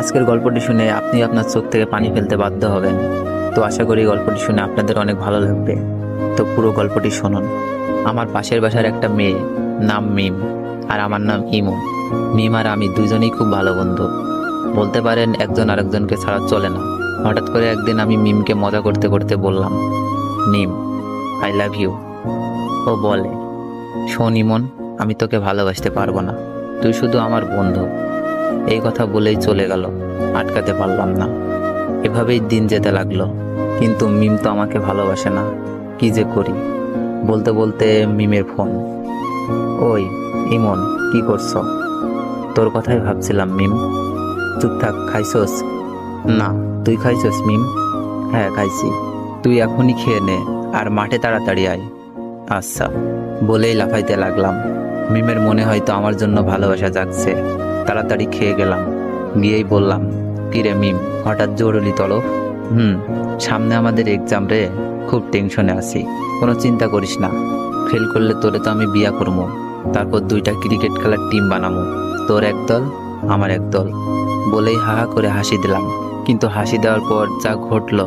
আজকের গল্পটি শুনে আপনি আপনার চোখ থেকে পানি ফেলতে বাধ্য হবেন। তো আশা করি গল্পটি শুনে আপনাদের অনেক ভালো লাগবে। তো পুরো গল্পটি শুনুন। আমার পাশের বাসার একটা মেয়ে, নাম মিম, আর আমার নাম ইমন। মিম আর আমি দুজনেই খুব ভালো বন্ধু, বলতে পারেন একজন আরেকজনকে ছাড়া চলে না। হঠাৎ করে একদিন আমি মিমকে মজা করতে করতে বললাম, মিম, আই লাভ ইউ। ও বলে, শোন ইমন, আমি তোকে ভালোবাসতে পারবো না, তুই শুধু আমার বন্ধু। এই কথা বলেই চলে গেল, আটকাতে পারলাম না। এভাবেই দিন যেতে লাগলো, কিন্তু মিম তো আমাকে ভালোবাসে না। কি যে করি। বলতে বলতে মিমের ফোন। ওই ইমন, কি করছ? তোর কথাই ভাবছিলাম মিম। চুপ থাক, খাইছস? না, তুই খাইছস মিম? হ্যাঁ খাইছি। তুই এখনই খেয়ে নে, আর মাঠে তাড়াতাড়ি আয়। আচ্ছা, বলেই লাফাইতে লাগলাম। মিমের মনে হয়তো আমার জন্য ভালোবাসা জাগছে। তাড়াতাড়ি খেয়ে গেলাম, গিয়েই বললাম, কিরে মিম, হঠাৎ জরুরি তলব? সামনে আমাদের এক্সাম রে, খুব টেনশনে আছি। কোনো চিন্তা করিস না, ফেল করলে তোরে তো আমি বিয়া করবো, তারপর 2টা ক্রিকেট খেলার টিম বানাবো, তোর এক দল আমার এক দল। বলেই হাহা করে হাসি দিলাম। কিন্তু হাসি দেওয়ার পর যা ঘটলো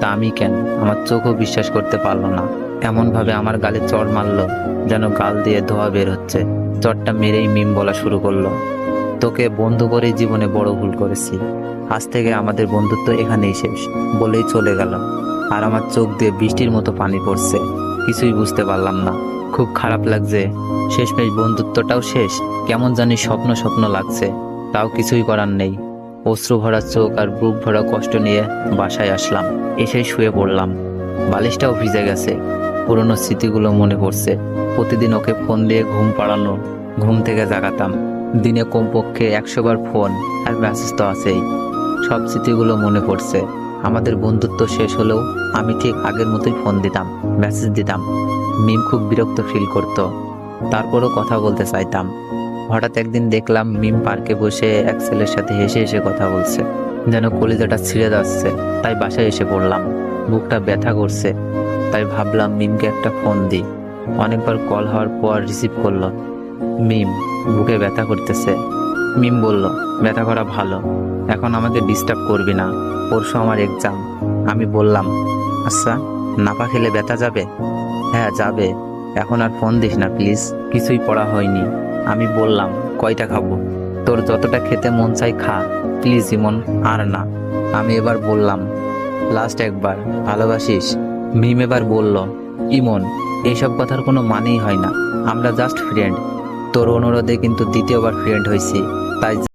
তা আমি কেন আমার চোখও বিশ্বাস করতে পারলো না। এমনভাবে আমার গালে চড় মারলো যেন গাল দিয়ে ধোয়া বের হচ্ছে। চড়টা মেরেই মিম বলা শুরু করলো, তোকে বন্ধু করেই জীবনে বড় ভুল করেছি, আজ থেকে আমাদের বন্ধুত্ব এখানেই শেষ। বলেই চলে গেল। আর আমার চোখ দিয়ে বৃষ্টির মতো পানি পড়ছে। কিছুই বুঝতে পারলাম না, খুব খারাপ লাগছে। শেষমেশ বন্ধুত্বটাও শেষ। কেমন জানি স্বপ্ন স্বপ্ন লাগছে, তাও কিছুই করার নেই। অশ্রু ভরা চোখ আর বুক ভরা কষ্ট নিয়ে বাসায় আসলাম। এসেই শুয়ে পড়লাম। বালিশটাও ভিজে গেছে। পুরনো স্মৃতিগুলো মনে পড়ছে। প্রতিদিন ওকে ফোন দিয়ে ঘুম পাড়ানো, ঘুম থেকে জাগাতাম। দিনে কমপক্ষে 100 বার ফোন আর মেসেজ তো আছেই। সব স্মৃতিগুলো মনে পড়ছে। আমাদের বন্ধুত্ব শেষ হলেও আমি ঠিক আগের মতোই ফোন দিতাম, মেসেজ দিতাম। মিম খুব বিরক্ত ফিল করত, তারপরও কথা বলতে চাইতাম। হঠাৎ একদিন দেখলাম মিম পার্কে বসে এক ছেলের সাথে হেসে হেসে কথা বলছে, যেন কলিজাটা ছিঁড়ে যাচ্ছে। তাই বাসায় এসে পড়লাম। বুকটা ব্যথা করছে, তাই ভাবলাম মিমকে একটা ফোন দিই। অনেকবার কল হওয়ার পর রিসিভ করলো। মিম, বুকে ব্যথা করতেছে। মিম বলল, ব্যথা করা ভালো, এখন আমাকে ডিস্টার্ব করবি না, পরশু আমার এক্সাম। আমি বললাম, আচ্ছা, নাপা খেলে ব্যথা যাবে? হ্যাঁ যাবে, এখন আর ফোন দিস না প্লিজ, কিছুই পড়া হয়নি। আমি বললাম, কয়টা খাবো? তোর যতটা খেতে মন চাই খা, প্লিজ ইমন, আর না। আমি এবার বললাম, লাস্ট একবার, ভালোবাসিস? মিম এবার বলল, ইমন, এইসব কথার কোনো মানেই হয় না, আমরা জাস্ট ফ্রেন্ড। তোর অনুরোধে কিন্তু দ্বিতীয়বার ফ্রেন্ড হয়েছি, তাই